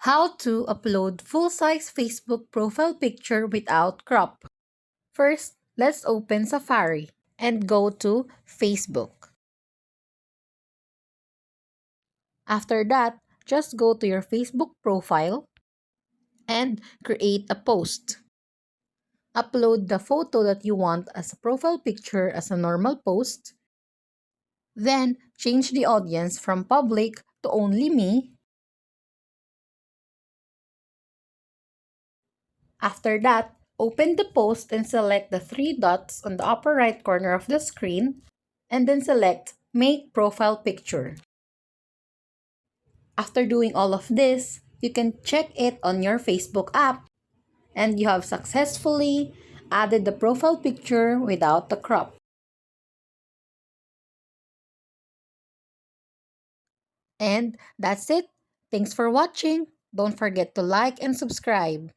How to upload full-size Facebook profile picture without crop. First, let's open Safari and go to Facebook. After that, just go to your Facebook profile and create a post. Upload the photo that you want as a profile picture as a normal post. Then, change the audience from public to only me. After that, open the post and select the three dots on the upper right corner of the screen, and then select Make Profile Picture. After doing all of this, you can check it on your Facebook app, and you have successfully added the profile picture without the crop. And that's it. Thanks for watching. Don't forget to like and subscribe.